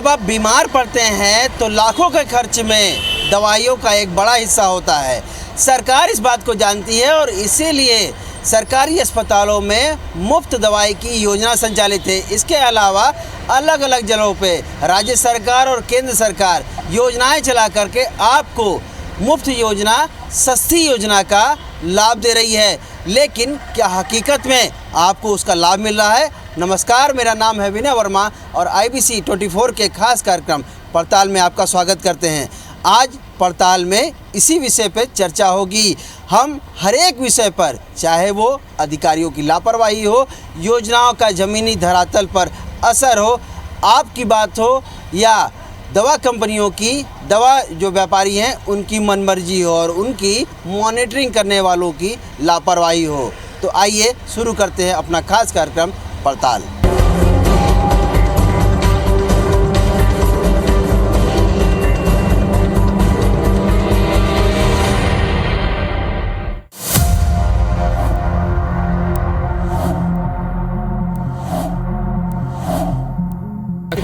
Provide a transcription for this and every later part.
जब आप बीमार पड़ते हैं तो लाखों के खर्च में दवाइयों का एक बड़ा हिस्सा होता है। सरकार इस बात को जानती है और इसीलिए सरकारी अस्पतालों में मुफ्त दवाई की योजना संचालित है। इसके अलावा अलग अलग जगहों पे राज्य सरकार और केंद्र सरकार योजनाएं चला करके आपको मुफ्त योजना, सस्ती योजना का लाभ दे रही है। लेकिन क्या हकीकत में आपको उसका लाभ मिल रहा है? नमस्कार, मेरा नाम है विनय वर्मा और IBC 24 के खास कार्यक्रम पड़ताल में आपका स्वागत करते हैं। आज पड़ताल में इसी विषय पर चर्चा होगी। हम हर एक विषय पर, चाहे वो अधिकारियों की लापरवाही हो, योजनाओं का ज़मीनी धरातल पर असर हो, आपकी बात हो या दवा कंपनियों की, दवा जो व्यापारी हैं उनकी मनमर्जी हो और उनकी मॉनिटरिंग करने वालों की लापरवाही हो, तो आइए शुरू करते हैं अपना खास कार्यक्रम पड़ताल।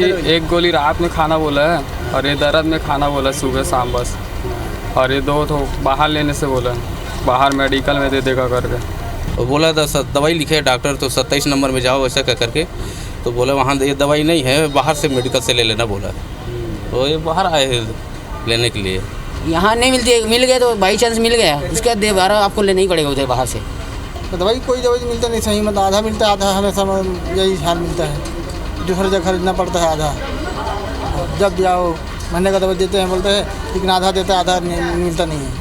एक गोली रात में खाना बोला है और ये दर्द में खाना बोला सुबह शाम बस, और ये 2 तो बाहर लेने से बोला है, बाहर मेडिकल में दे देगा करके। तो बोला था दवाई लिखे डॉक्टर तो 27 नंबर में जाओ ऐसा कह करके, तो बोला वहाँ ये दवाई नहीं है, बाहर से मेडिकल से ले लेना बोला। तो ये बाहर आए हैं लेने के लिए। यहाँ नहीं मिलती, मिल गए तो बाई चांस मिल गया, उसके बाद दोबारा आपको लेना ही पड़ेगा उधर बाहर से। तो कोई दवाई मिलता नहीं सही, मतलब आधा मिलता है, आधा हमेशा यही हाल मिलता है, दूसरी जगह खरीदना पड़ता है आधा। जब जाओ महीने का दवाई देते हैं बोलते हैं, लेकिन आधा देते हैं, आधा मिलता नहीं है।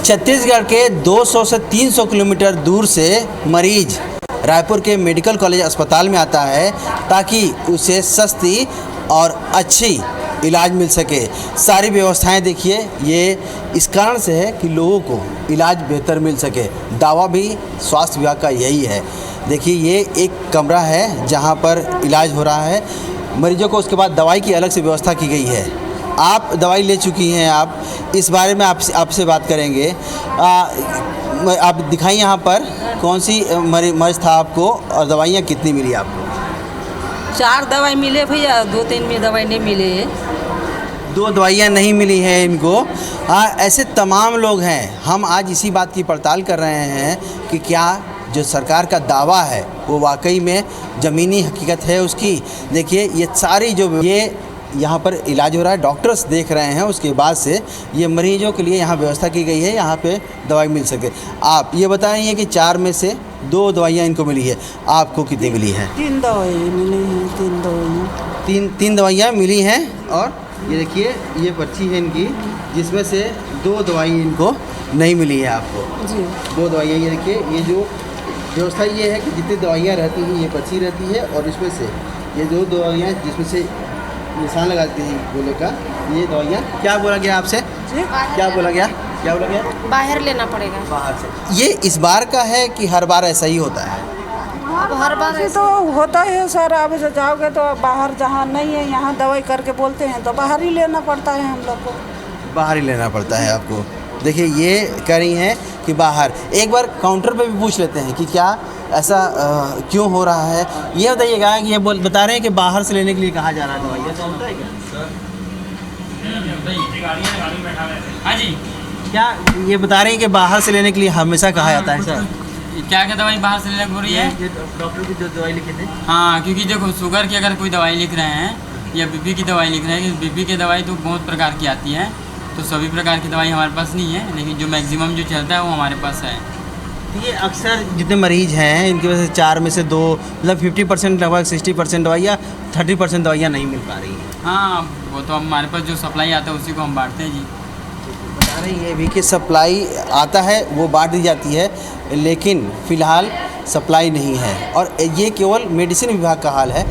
छत्तीसगढ़ के 200 से 300 किलोमीटर दूर से मरीज रायपुर के मेडिकल कॉलेज अस्पताल में आता है ताकि उसे सस्ती और अच्छी इलाज मिल सके। सारी व्यवस्थाएं देखिए, ये इस कारण से है कि लोगों को इलाज बेहतर मिल सके। दावा भी स्वास्थ्य विभाग का यही है। देखिए, ये एक कमरा है जहां पर इलाज हो रहा है मरीजों को, उसके बाद दवाई की अलग से व्यवस्था की गई है। आप दवाई ले चुकी हैं, आप इस बारे में आपसे बात करेंगे। आप दिखाइए यहाँ पर कौन सी मर्ज था आपको और दवाइयाँ कितनी मिली आपको? 4 दवाई मिले भैया, 2-3 में दवाई नहीं मिले। 2 दवाइयाँ नहीं मिली हैं इनको। हाँ, ऐसे तमाम लोग हैं। हम आज इसी बात की पड़ताल कर रहे हैं कि क्या जो सरकार का दावा है वो वाकई में ज़मीनी हकीकत है उसकी। देखिए, ये सारी जो ये यहाँ पर इलाज हो रहा है, डॉक्टर्स देख रहे हैं, उसके बाद से ये मरीजों के लिए यहाँ व्यवस्था की गई है, यहाँ पे दवाई मिल सके। आप ये बताइए कि 4 में से 2 दवाइयाँ इनको मिली है, आपको कितनी मिली है? 3 दवाई मिली हैं, 3 दवाइयाँ। तीन दवाइयाँ मिली हैं। और ये देखिए, ये पर्ची है इनकी, जिसमें से 2 दवाई इनको नहीं मिली है आपको जी। 2 दवाइयाँ, ये देखिए, ये जो व्यवस्था ये है कि जितनी दवाइयाँ रहती हैं ये पर्ची रहती है और इसमें से ये 2 दवाइयाँ जिसमें से निशान लगाते हैं गोले का, ये दवाइयाँ। क्या बोला गया आपसे? क्या बोला गया? बाहर लेना पड़ेगा। बाहर से। ये इस बार का है कि हर बार ऐसा ही होता है? अब हर बार ऐसे तो होता है सर। अब जाओगे तो बाहर, जहाँ नहीं है यहाँ दवाई करके बोलते हैं तो बाहर ही लेना पड़ता है हम लोग को। बाहर ही लेना पड़ता है आपको। देखिए, ये कह रही हैं कि बाहर। एक बार काउंटर पे भी पूछ लेते हैं कि क्या ऐसा क्यों हो रहा है। ये बताइएगा कि ये बता रहे हैं कि बाहर से लेने के लिए कहा जा रहा है दवाई, ऐसा होता है क्या? हाँ जी, क्या ये बता रहे हैं कि बाहर से लेने के लिए हमेशा कहा जाता है सर? क्या दवाई बाहर से लेने बोल रही है? डॉक्टर की जो दवाई लिखे थे। हाँ, क्योंकि देखो, शुगर की अगर कोई दवाई लिख रहे हैं या BP की दवाई लिख रहे हैं, BP की दवाई तो बहुत प्रकार की आती है, तो सभी प्रकार की दवाई हमारे पास नहीं है, लेकिन जो मैक्सिमम जो चलता है वो हमारे पास है। ये अक्सर जितने मरीज हैं इनकी वजह से 4 में से 2, मतलब 50% लगभग 60% दवाइयाँ, 30% दवाइयाँ नहीं मिल पा रही हैं। हाँ, वो तो हमारे पास जो सप्लाई आता है उसी को हम बांटते हैं जी। बता रहे हैं ये भी कि सप्लाई आता है वो बांट दी जाती है, लेकिन फ़िलहाल सप्लाई नहीं है और ये केवल मेडिसिन विभाग का हाल है।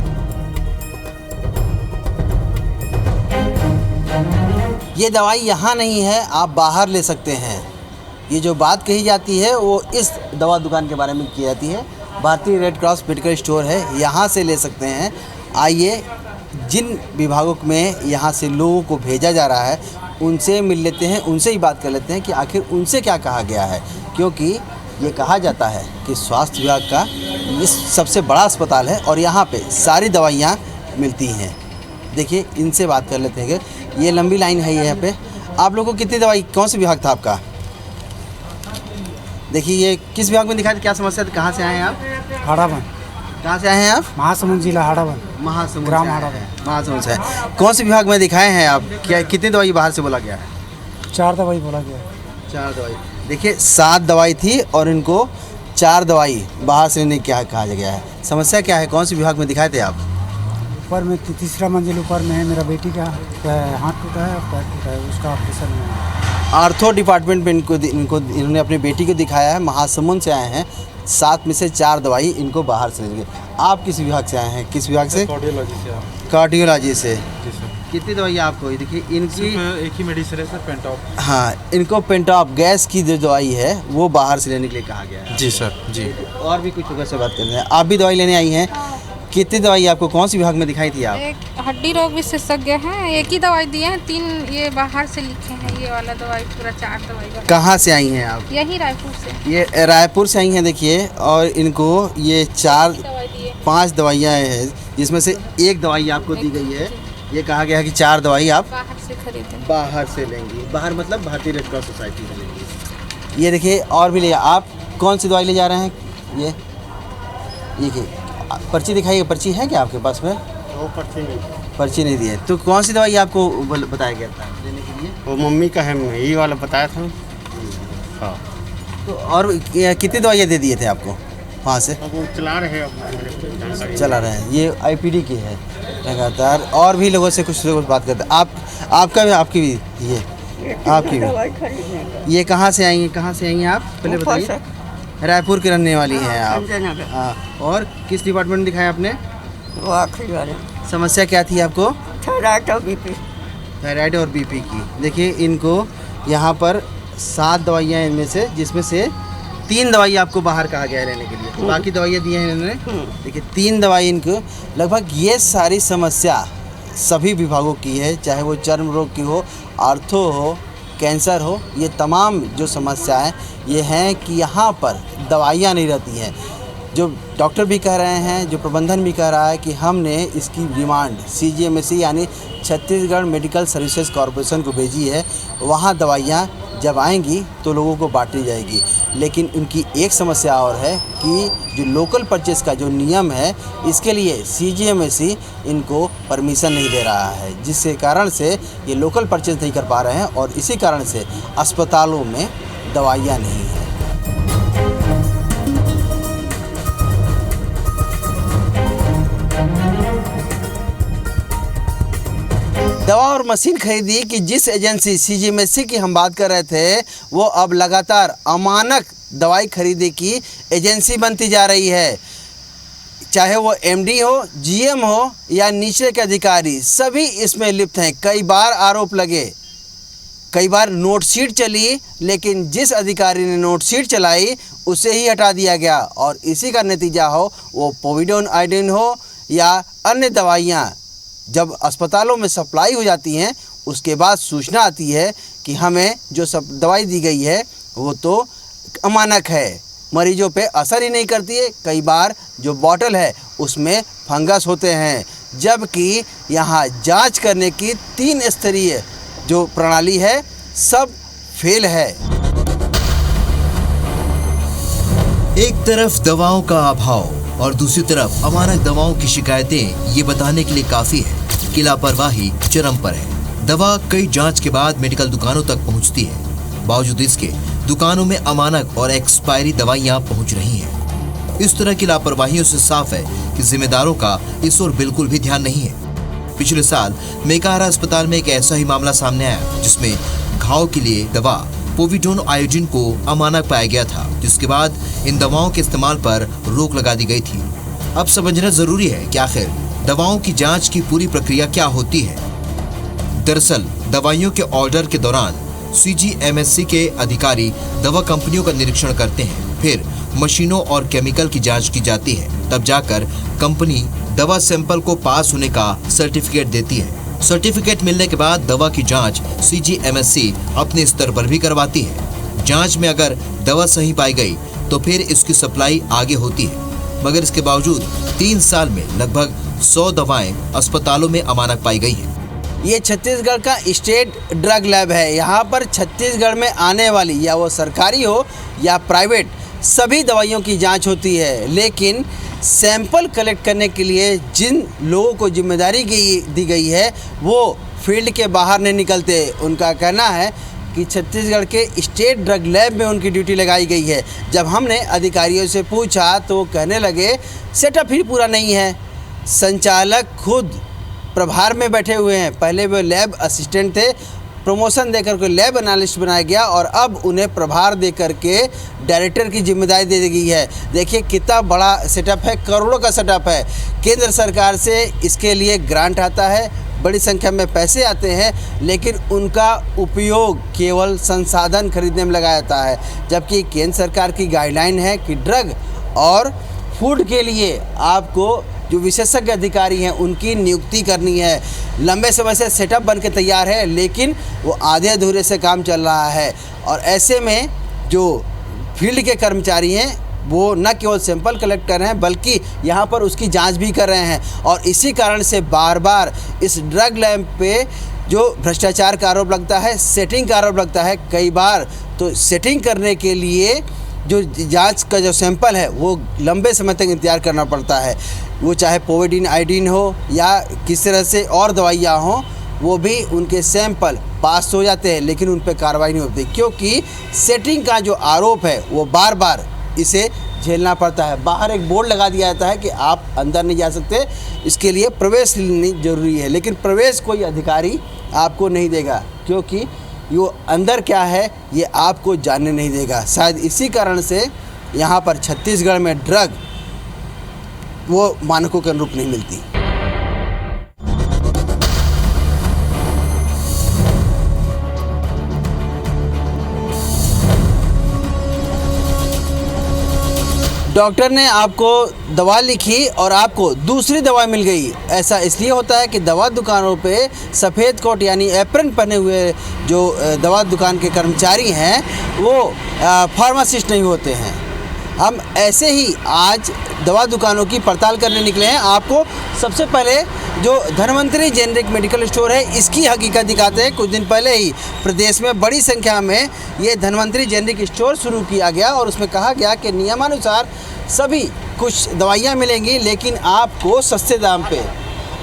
ये दवाई यहाँ नहीं है, आप बाहर ले सकते हैं। ये जो बात कही जाती है वो इस दवा दुकान के बारे में की जाती है। भारतीय रेड क्रॉस मेडिकल स्टोर है, यहाँ से ले सकते हैं। आइए, जिन विभागों में यहाँ से लोगों को भेजा जा रहा है उनसे मिल लेते हैं, उनसे ही बात कर लेते हैं कि आखिर उनसे क्या कहा गया है, क्योंकि ये कहा जाता है कि स्वास्थ्य विभाग का इस सबसे बड़ा अस्पताल है और यहाँ पे सारी दवाइयाँ मिलती हैं। देखिए इनसे बात कर लेते हैं कि ये लंबी लाइन है यहाँ पे। आप लोगों को कितनी दवाई, कौन सा विभाग था आपका? देखिए ये किस विभाग में दिखाई, क्या समस्या थी, कहाँ से आए हैं आप? हाड़ावन, कहाँ से आए हैं आप? महासमुंद जिला हाड़ावन, महासमुंद ग्राम से आए हाड़ावन। हैं। महासमुंद से आए। कौन से विभाग में दिखाए हैं आप? क्या कितनी दवाई बाहर से बोला गया है? 4 दवाई बोला गया। 4 दवाई। देखिए 7 दवाई थी और इनको 4 दवाई बाहर से लेने क्या कहा गया है। समस्या क्या है, कौन से विभाग में दिखाए थे आप? ऊपर में 3रा मंजिल ऊपर में है, मेरा बेटी का हाथ टूटा है, पैर टूटा है, उसका ऑपरेशन है। आर्थो डिपार्टमेंट में इन्होंने अपनी बेटी को दिखाया है। महासमुंद से आए हैं। 7 में से 4 दवाई इनको बाहर से लेंगे। आप किस विभाग से आए हैं? किस विभाग से? कार्डियोलॉजी से। कितनी दवाई आपको? देखिए इनकी एक ही मेडिसिन है सर, पेंटॉप। हाँ, इनको पेंटॉप गैस की जो दवाई है वो बाहर से लेने के लिए कहा गया है। जी सर जी। और भी कुछ लोगों से बात करते हैं। आप भी दवाई लेने आई हैं? कितनी दवाई आपको, कौन सी विभाग में दिखाई थी आप? एक हड्डी रोग विशेषज्ञ हैं, एक ही दवाई दिए हैं, 3 ये बाहर से लिखे हैं। ये वाला दवाई पूरा 4 दवाई। कहाँ से आई हैं आप? यही रायपुर से। ये रायपुर से आई हैं। देखिए और इनको ये 5 दवाइयाँ हैं जिसमें से एक दवाई आपको दी गई है। ये कहा गया है कि 4 दवाई आप बाहर से खरीदें। बाहर से लेंगी। बाहर मतलब भारतीय रेड क्रॉस सोसाइटी से लेंगी। ये देखिए और भी ले। आप कौन सी दवाई ले जा रहे हैं? ये पर्ची दिखाइए। पर्ची है क्या आपके पास में? वो पर्ची नहीं दी है। तो कौन सी दवाई आपको बताया गया था लेने के लिए? वो मम्मी का है, यही वाला बताया था। हाँ। तो और कितनी दवाइयाँ दे दिए थे आपको वहाँ से? वो चला रहे हैं, चला रहे हैं। ये आईपीडी की है लगातार। और भी लोगों से कुछ लोग बात करते हैं। आपका भी, आपकी भी, ये आपकी भी। ये कहाँ से आई हैं? कहाँ से आई हैं आप पहले बताइए? रायपुर की रहने वाली हैं आप? हाँ। और किस डिपार्टमेंट में दिखाया आपने? वो आखिरी वाले। समस्या क्या थी आपको? थायराइड और बीपी। थायराइड और बीपी की। देखिए इनको यहाँ पर 7 दवाइयाँ इनमें से, जिसमें से 3 दवाई आपको बाहर कहा गया है लेने के लिए। बाकी दवाइयाँ दी हैं इन्होंने। देखिए 3 दवाई इनको। लगभग ये सारी समस्या सभी विभागों की है, चाहे वो चर्म रोग की हो, आर्थो हो, कैंसर हो। ये तमाम जो समस्याएं ये हैं कि यहाँ पर दवाइयाँ नहीं रहती हैं। जो डॉक्टर भी कह रहे हैं, जो प्रबंधन भी कह रहा है कि हमने इसकी डिमांड CGMSE यानी छत्तीसगढ़ मेडिकल सर्विसेज कॉरपोरेशन को भेजी है। वहाँ दवाइयाँ जब आएंगी तो लोगों को बांटी जाएगी। लेकिन उनकी एक समस्या और है कि जो लोकल परचेस का जो नियम है, इसके लिए CGMSE इनको परमिशन नहीं दे रहा है, जिसके कारण से ये लोकल परचेस नहीं कर पा रहे हैं और इसी कारण से अस्पतालों में दवाइयाँ नहीं हैं। दवा और मशीन खरीदी कि जिस एजेंसी CGMSE की हम बात कर रहे थे, वो अब लगातार अमानक दवाई खरीदे की एजेंसी बनती जा रही है। चाहे वो MD हो, GM हो या नीचे के अधिकारी, सभी इसमें लिप्त हैं। कई बार आरोप लगे, कई बार नोट शीट चली, लेकिन जिस अधिकारी ने नोट शीट चलाई उसे ही हटा दिया गया और इसी का नतीजा हो वो पोविडोन आयोडीन हो या अन्य दवाइयाँ जब अस्पतालों में सप्लाई हो जाती हैं, उसके बाद सूचना आती है कि हमें जो सब दवाई दी गई है वो तो अमानक है, मरीजों पे असर ही नहीं करती है। कई बार जो बॉटल है उसमें फंगस होते हैं, जबकि यहाँ जांच करने की 3 स्तरीय जो प्रणाली है सब फेल है। एक तरफ दवाओं का अभाव और दूसरी तरफ अमानक दवाओं की शिकायतें ये बताने के लिए काफी है कि लापरवाही चरम पर है। दवा कई जांच के बाद मेडिकल दुकानों तक पहुंचती है, बावजूद इसके दुकानों में अमानक और एक्सपायरी दवाइयां पहुंच रही हैं। इस तरह की लापरवाहियों से साफ है कि जिम्मेदारों का इस ओर बिल्कुल भी ध्यान नहीं है। पिछले साल मेकाहारा अस्पताल में एक ऐसा ही मामला सामने आया जिसमें घाव के लिए दवा पोविडोन आयोडीन को अमानक पाया गया था, जिसके बाद इन दवाओं के इस्तेमाल पर रोक लगा दी गई थी। अब समझना जरूरी है कि आखिर दवाओं की जांच की पूरी प्रक्रिया क्या होती है। दरअसल दवाइयों के ऑर्डर के दौरान CGMSE के अधिकारी दवा कंपनियों का निरीक्षण करते हैं, फिर मशीनों और केमिकल की जांच की जाती है, तब जाकर कंपनी दवा सैंपल को पास होने का सर्टिफिकेट देती है। सर्टिफिकेट मिलने के बाद दवा की जांच CGMSE अपने स्तर पर भी करवाती है। जांच में अगर दवा सही पाई गई तो फिर इसकी सप्लाई आगे होती है। मगर इसके बावजूद 3 साल में लगभग 100 दवाएं अस्पतालों में अमानक पाई गई हैं। ये छत्तीसगढ़ का स्टेट ड्रग लैब है। यहाँ पर छत्तीसगढ़ में आने वाली, या वो सरकारी हो या प्राइवेट, सभी दवाइयों की जांच होती है। लेकिन सैंपल कलेक्ट करने के लिए जिन लोगों को जिम्मेदारी दी गई है वो फील्ड के बाहर नहीं निकलते। उनका कहना है कि छत्तीसगढ़ के स्टेट ड्रग लैब में उनकी ड्यूटी लगाई गई है। जब हमने अधिकारियों से पूछा तो वो कहने लगे सेटअप ही पूरा नहीं है। संचालक खुद प्रभार में बैठे हुए हैं। पहले वो लैब असिस्टेंट थे, प्रमोशन देकर के लैब एनालिस्ट बनाया गया और अब उन्हें प्रभार देकर के डायरेक्टर की जिम्मेदारी दे दी गई है। देखिए कितना बड़ा सेटअप है, करोड़ों का सेटअप है। केंद्र सरकार से इसके लिए ग्रांट आता है, बड़ी संख्या में पैसे आते हैं, लेकिन उनका उपयोग केवल संसाधन खरीदने में लगाया जाता है। जबकि केंद्र सरकार की गाइडलाइन है कि ड्रग और फूड के लिए आपको जो विशेषज्ञ अधिकारी हैं उनकी नियुक्ति करनी है। लंबे समय से सेटअप बन के तैयार है, लेकिन वो आधे अधूरे से काम चल रहा है। और ऐसे में जो फील्ड के कर्मचारी हैं वो न केवल सैंपल कलेक्ट कर रहे हैं बल्कि यहाँ पर उसकी जांच भी कर रहे हैं। और इसी कारण से बार बार इस ड्रग लैब पे जो भ्रष्टाचार का आरोप लगता है, सेटिंग का आरोप लगता है। कई बार तो सेटिंग करने के लिए जो जांच का जो सैंपल है वो लंबे समय तक इंतजार करना पड़ता है। वो चाहे पोविडीन आयोडीन हो या किस तरह से और दवाइयाँ हों, वो भी उनके सैंपल पास हो जाते हैं, लेकिन उन पर कार्रवाई नहीं होती क्योंकि सेटिंग का जो आरोप है वो बार बार इसे झेलना पड़ता है। बाहर एक बोर्ड लगा दिया जाता है कि आप अंदर नहीं जा सकते, इसके लिए प्रवेश लेनी जरूरी है, लेकिन प्रवेश कोई अधिकारी आपको नहीं देगा क्योंकि वो अंदर क्या है ये आपको जानने नहीं देगा। शायद इसी कारण से यहाँ पर छत्तीसगढ़ में ड्रग वो मानकों के अनुरूप नहीं मिलती। डॉक्टर ने आपको दवा लिखी और आपको दूसरी दवा मिल गई। ऐसा इसलिए होता है कि दवा दुकानों पे सफ़ेद कोट यानी एप्रन पहने हुए जो दवा दुकान के कर्मचारी हैं वो फार्मासिस्ट नहीं होते हैं। हम ऐसे ही आज दवा दुकानों की पड़ताल करने निकले हैं। आपको सबसे पहले जो धन्वंतरी जेनरिक मेडिकल स्टोर है इसकी हकीकत दिखाते हैं। कुछ दिन पहले ही प्रदेश में बड़ी संख्या में ये धन्वंतरी जेनरिक स्टोर शुरू किया गया और उसमें कहा गया कि नियमानुसार सभी कुछ दवाइयाँ मिलेंगी लेकिन आपको सस्ते दाम पे।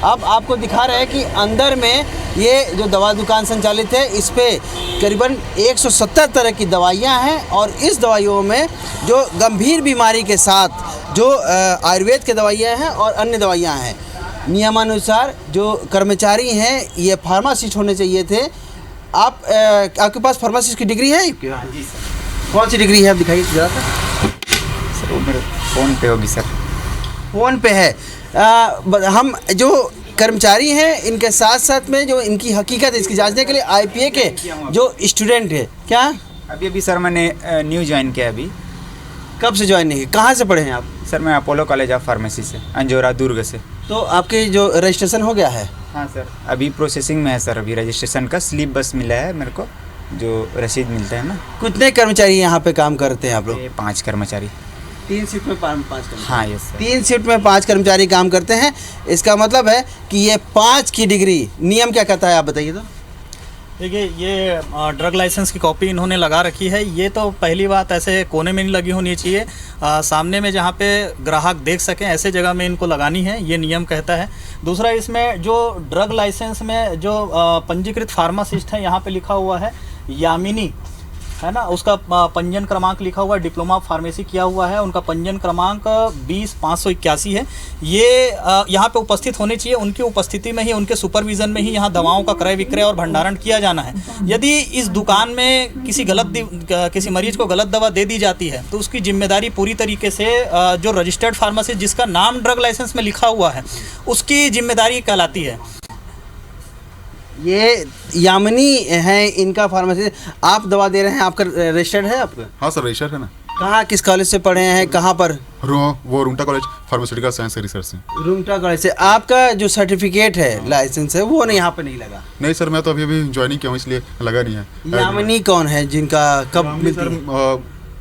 अब आपको दिखा रहे हैं कि अंदर में ये जो दवा दुकान संचालित है इस पे करीबन 170 तरह की दवाइयाँ हैं और इस दवाइयों में जो गंभीर बीमारी के साथ जो आयुर्वेद की दवाइयाँ हैं और अन्य दवाइयाँ हैं। नियमानुसार जो कर्मचारी हैं ये फार्मासिस्ट होने चाहिए थे। आपके पास फार्मासिस्ट की डिग्री है? जी सर। कौन सी डिग्री है आप दिखाइए जरा सर। वो मेरे फ़ोन पे होगी सर। फ़ोन पे है। हम जो कर्मचारी हैं इनके साथ साथ में जो इनकी हकीकत है इसकी जांचने के लिए IPA के जो स्टूडेंट है क्या? अभी सर मैंने न्यू ज्वाइन किया। अभी कब से ज्वाइन नहीं? कहाँ से पढ़े हैं आप? सर मैं अपोलो कॉलेज ऑफ फार्मेसी से, अंजोरा दुर्ग से। तो आपके जो रजिस्ट्रेशन हो गया है? हाँ सर, अभी प्रोसेसिंग में है सर। अभी रजिस्ट्रेशन का स्लिप बस मिला है मेरे को, जो रसीद मिलता है ना। कितने कर्मचारी यहाँ पे काम करते हैं आप लोग? 5 कर्मचारी। 3 शिफ्ट में 5 कर्मचारी? हाँ यस सर। 3 शिफ्ट में 5 कर्मचारी काम करते हैं। इसका मतलब है कि ये 5 की डिग्री नियम क्या कहता है आप बताइए तो। देखिए ये ड्रग लाइसेंस की कॉपी इन्होंने लगा रखी है। ये तो पहली बात ऐसे कोने में नहीं लगी होनी चाहिए, सामने में जहाँ पे ग्राहक देख सकें ऐसे जगह में इनको लगानी है, ये नियम कहता है। दूसरा इसमें जो ड्रग लाइसेंस में जो पंजीकृत फार्मासिस्ट है यहाँ पे लिखा हुआ है यामिनी है ना, उसका पंजीयन क्रमांक लिखा हुआ है, डिप्लोमा ऑफ फार्मेसी किया हुआ है, उनका पंजीयन क्रमांक 20-581 है। ये यहाँ पे उपस्थित होने चाहिए। उनकी उपस्थिति में ही, उनके सुपरविज़न में ही यहाँ दवाओं का क्रय विक्रय और भंडारण किया जाना है। यदि इस दुकान में किसी मरीज को गलत दवा दे दी जाती है तो उसकी जिम्मेदारी पूरी तरीके से जो रजिस्टर्ड फार्मासिस्ट जिसका नाम ड्रग लाइसेंस में लिखा हुआ है उसकी जिम्मेदारी कहलाती है। ये यामिनी है इनका फार्मेसी। आप दवा दे रहे हैं, आपका रजिस्टर्ड है आपका? हाँ सर रजिस्टर्ड है ना। कहाँ, किस कॉलेज से पढ़े हैं, कहाँ पर? वो Rungta college pharmaceutical science research से। रूंगटा कॉलेज से। आपका जो सर्टिफिकेट है, लाइसेंस है, वो नहीं यहाँ पे नहीं लगा? नहीं सर, मैं तो अभी ज्वाइनिंग किया हूँ इसलिए लगा नहीं है। यामिनी कौन है जिनका कब मिलती है?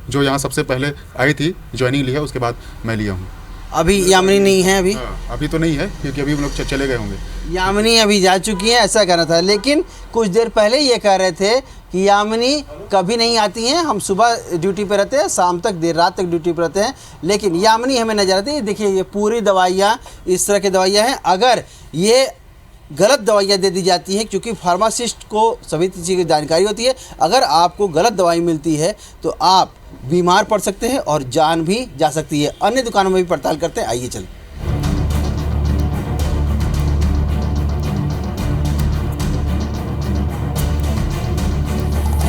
जो यहाँ सबसे पहले आई थी, ज्वाइनिंग ली है, उसके बाद मैं लिया हूँ। अभी यामिनी नहीं है अभी? अभी तो नहीं है, क्योंकि अभी हम लोग चले गए होंगे। यामिनी अभी जा चुकी हैं, ऐसा कहना था। लेकिन कुछ देर पहले ये कह रहे थे कि यामिनी कभी नहीं आती हैं, हम सुबह ड्यूटी पे रहते हैं, शाम तक देर रात तक ड्यूटी पे रहते हैं, लेकिन यामिनी हमें नजर आती है। देखिए ये पूरी दवाइयाँ इस तरह की दवाइयाँ हैं। अगर ये गलत दवाइयाँ दे दी जाती हैं, क्योंकि फार्मासिस्ट को सभी चीज़ की जानकारी होती है, अगर आपको गलत दवाई मिलती है तो आप बीमार पड़ सकते हैं और जान भी जा सकती है। अन्य दुकानों में भी पड़ताल करते हैं, आइए चलिए।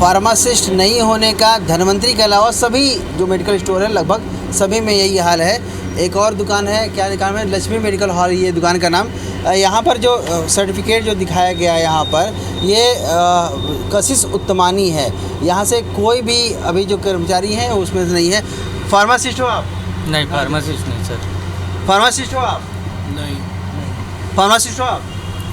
फार्मासिस्ट नहीं होने का धनवंतरी के अलावा सभी जो मेडिकल स्टोर है लगभग सभी में यही हाल है। एक और दुकान है, क्या दुकान है, लक्ष्मी मेडिकल हॉल ये दुकान का नाम। यहाँ पर जो सर्टिफिकेट जो दिखाया गया है यहाँ पर, ये कशिश उत्तमानी है। यहाँ से कोई भी अभी जो कर्मचारी हैं उसमें से नहीं है। फार्मासिस्ट हो आप? नहीं, फार्मासिस्ट नहीं सर। फार्मासिस्ट हो आप? नहीं। फार्मासिस्ट हो आप?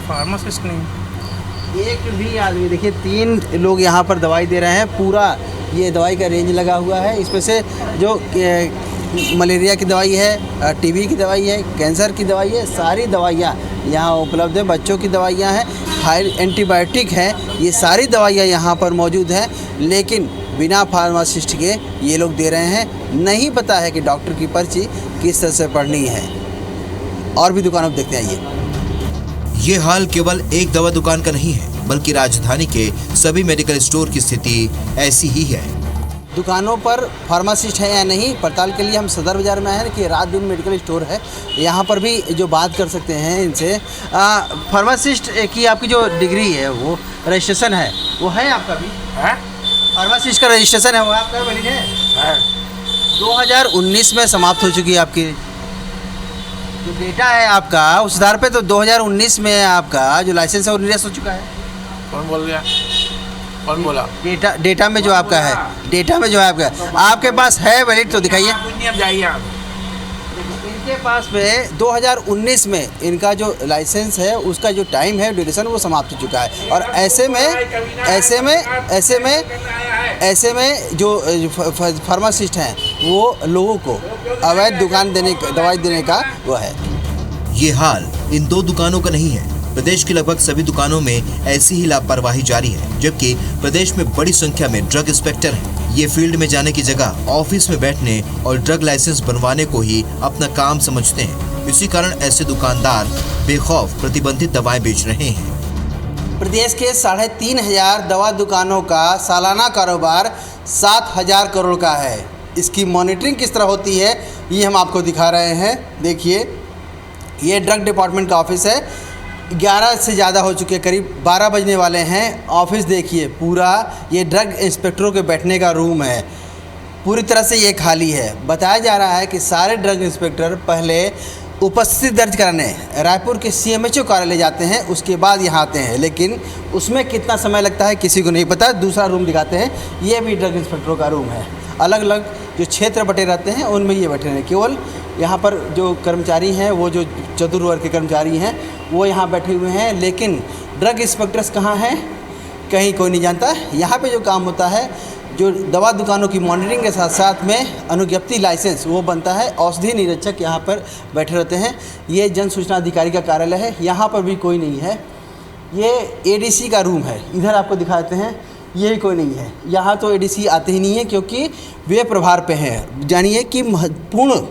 फार्मासिस्ट नहीं। एक भी आदमी, देखिए 3 लोग यहाँ पर दवाई दे रहे हैं। पूरा ये दवाई का रेंज लगा हुआ है। इसमें से जो मलेरिया की दवाई है, टीबी की दवाई है, कैंसर की दवाई है, सारी दवाइयाँ यहाँ उपलब्ध है। बच्चों की दवाइयाँ हैं, हाई एंटीबायोटिक है, ये सारी दवाइयाँ यहाँ पर मौजूद हैं। लेकिन बिना फार्मासिस्ट के ये लोग दे रहे हैं। नहीं पता है कि डॉक्टर की पर्ची किस तरह से पढ़नी है। और भी दुकानों को देखते हैं आइए। ये हाल केवल एक दवा दुकान का नहीं है, बल्कि राजधानी के सभी मेडिकल स्टोर की स्थिति ऐसी ही है। दुकानों पर फार्मासिस्ट है या नहीं, पड़ताल के लिए हम सदर बाज़ार में हैं कि रात दिन मेडिकल स्टोर है, यहाँ पर भी जो बात कर सकते हैं इनसे। फार्मासिस्ट की आपकी जो डिग्री है, वो रजिस्ट्रेशन है, वो है आपका भी? है। फार्मासिस्ट का रजिस्ट्रेशन है, वो आपका वैलिड है? 2019 में समाप्त हो चुकी है आपकी जो डेटा है आपका, उस आधार पे तो 2019 में आपका जो लाइसेंस है वो निरस्त हो चुका है। कौन बोल गया? कौन बोला? डेटा में जो आपका है, डेटा में जो है आपके पास है वैलिड तो दिखाइए। इनके पास में 2019 में इनका जो लाइसेंस है उसका जो टाइम है, ड्यूरेशन, वो समाप्त हो चुका है। और ऐसे में जो फार्मासिस्ट हैं वो लोगों को अवैध दवाई देने का वो है। ये हाल इन 2 दुकानों का नहीं है, प्रदेश की लगभग सभी दुकानों में ऐसी ही लापरवाही जारी है। जबकि प्रदेश में बड़ी संख्या में ड्रग इंस्पेक्टर हैं। ये फील्ड में जाने की जगह ऑफिस में बैठने और ड्रग लाइसेंस बनवाने को ही अपना काम समझते हैं। इसी कारण ऐसे दुकानदार बेखौफ प्रतिबंधित दवाएं बेच रहे हैं। प्रदेश के 3,500 दवा दुकानों का सालाना कारोबार 7,000 करोड़ का है। इसकी मॉनिटरिंग किस तरह होती है ये हम आपको दिखा रहे हैं। देखिए ये ड्रग डिपार्टमेंट का ऑफिस है। 11 से ज़्यादा हो चुके, करीब 12 बजने वाले हैं। ऑफिस देखिए पूरा, ये ड्रग इंस्पेक्टरों के बैठने का रूम है। पूरी तरह से ये खाली है। बताया जा रहा है कि सारे ड्रग इंस्पेक्टर पहले उपस्थिति दर्ज कराने रायपुर के CMHO कार्यालय जाते हैं, उसके बाद यहाँ आते हैं। लेकिन उसमें कितना समय लगता है किसी को नहीं पता। दूसरा रूम दिखाते हैं, ये भी ड्रग इंस्पेक्टरों का रूम है। अलग अलग जो क्षेत्र बटे रहते हैं उनमें ये बैठे हैं। केवल यहाँ पर जो कर्मचारी हैं, वो जो चतुर्वर्ग के कर्मचारी हैं, वो यहाँ बैठे हुए हैं। लेकिन ड्रग इंस्पेक्टर्स कहाँ हैं, कहीं कोई नहीं जानता। यहाँ पे जो काम होता है, जो दवा दुकानों की मॉनिटरिंग के साथ साथ में अनुज्ञप्ति लाइसेंस वो बनता है। औषधि निरीक्षक यहाँ पर बैठे रहते हैं। ये जन सूचना अधिकारी का कार्यालय है, यहाँ पर भी कोई नहीं है। ये ADC का रूम है, इधर आपको दिखाते हैं, ये भी कोई नहीं है। यहाँ तो ADC आते ही नहीं है क्योंकि वे प्रभार पे हैं। जानिए कि महत्वपूर्ण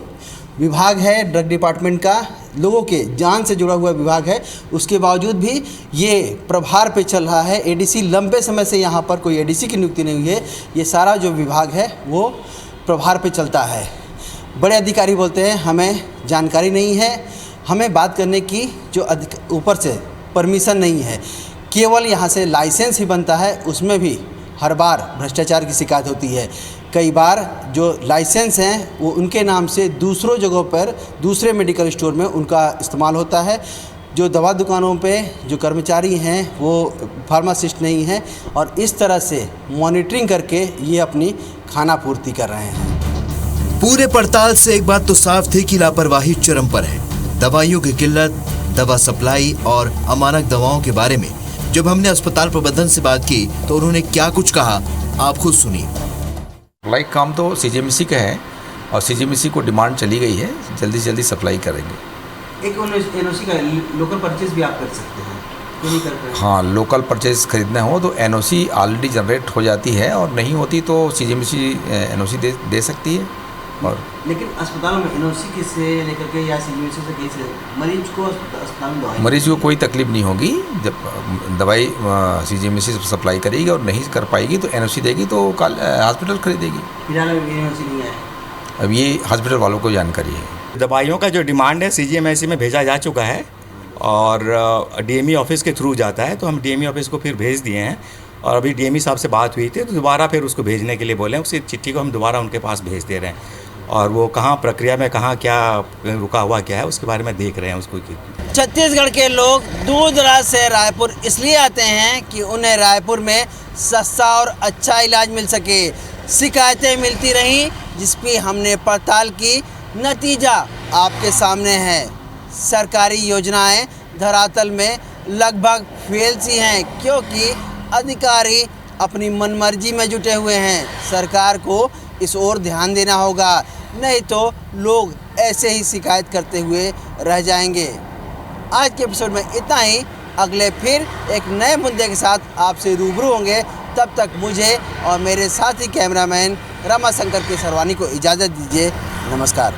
विभाग है ड्रग डिपार्टमेंट का, लोगों के जान से जुड़ा हुआ विभाग है, उसके बावजूद भी ये प्रभार पे चल रहा है। ADC लंबे समय से यहाँ पर कोई ADC की नियुक्ति नहीं हुई है। ये सारा जो विभाग है वो प्रभार पे चलता है। बड़े अधिकारी बोलते हैं हमें जानकारी नहीं है, हमें बात करने की जो ऊपर से परमिशन नहीं है। केवल यहाँ से लाइसेंस ही बनता है, उसमें भी हर बार भ्रष्टाचार की शिकायत होती है। कई बार जो लाइसेंस हैं वो उनके नाम से दूसरों जगहों पर, दूसरे मेडिकल स्टोर में उनका इस्तेमाल होता है। जो दवा दुकानों पे जो कर्मचारी हैं वो फार्मासिस्ट नहीं हैं और इस तरह से मॉनिटरिंग करके ये अपनी खाना पूर्ति कर रहे हैं। पूरे पड़ताल से एक बात तो साफ थी कि लापरवाही चरम पर है। दवाइयों की किल्लत, दवा सप्लाई और अमानक दवाओं के बारे में जब हमने अस्पताल प्रबंधन से बात की तो उन्होंने क्या कुछ कहा, आप खुद सुनिए। सप्लाई काम तो सीजीएमसी का है और सीजीएमसी को डिमांड चली गई है, जल्दी से जल्दी सप्लाई करेंगे। एक एनओसी का लोकल परचेज भी आप कर सकते हैं, क्यों नहीं कर रहे? हाँ, लोकल परचेज खरीदना हो तो एनओसी ऑलरेडी जनरेट हो जाती है और नहीं होती तो सीजीएमसी एनओसी दे सकती है। और लेकिन अस्पतालों में एनओसी किससे लेकर के या सीजीएमसी से कैसे मरीज को अस्पताल में दवाई, मरीज को कोई तकलीफ नहीं होगी। जब दवाई सीजीएमसी सप्लाई करेगी और नहीं कर पाएगी तो एनओसी देगी तो हॉस्पिटल खरीदेगी। फिलहाल एनओसी नहीं है, अब ये हॉस्पिटल वालों को जानकारी है। दवाइयों का जो डिमांड है सीजीएमएससी में भेजा जा चुका है और डीएमई ऑफिस के थ्रू जाता है, तो हम डीएमई ऑफिस को फिर भेज दिए हैं और अभी डीएमई साहब से बात हुई थी तो दोबारा फिर उसको भेजने के लिए बोले, उसी चिट्ठी को हम दोबारा उनके पास भेज दे रहे हैं और वो कहाँ प्रक्रिया में कहाँ क्या रुका हुआ क्या है उसके बारे में देख रहे हैं उसको। छत्तीसगढ़ के लोग दूर दराज से रायपुर इसलिए आते हैं कि उन्हें रायपुर में सस्ता और अच्छा इलाज मिल सके। शिकायतें मिलती रहीं जिस पर हमने पड़ताल की, नतीजा आपके सामने है। सरकारी योजनाएं धरातल में लगभग फेल सी हैं क्योंकि अधिकारी अपनी मनमर्जी में जुटे हुए हैं। सरकार को इस ओर ध्यान देना होगा, नहीं तो लोग ऐसे ही शिकायत करते हुए रह जाएंगे। आज के एपिसोड में इतना ही, अगले फिर एक नए मुद्दे के साथ आपसे रूबरू होंगे। तब तक मुझे और मेरे साथी कैमरामैन रमाशंकर केसरवानी को इजाज़त दीजिए। नमस्कार।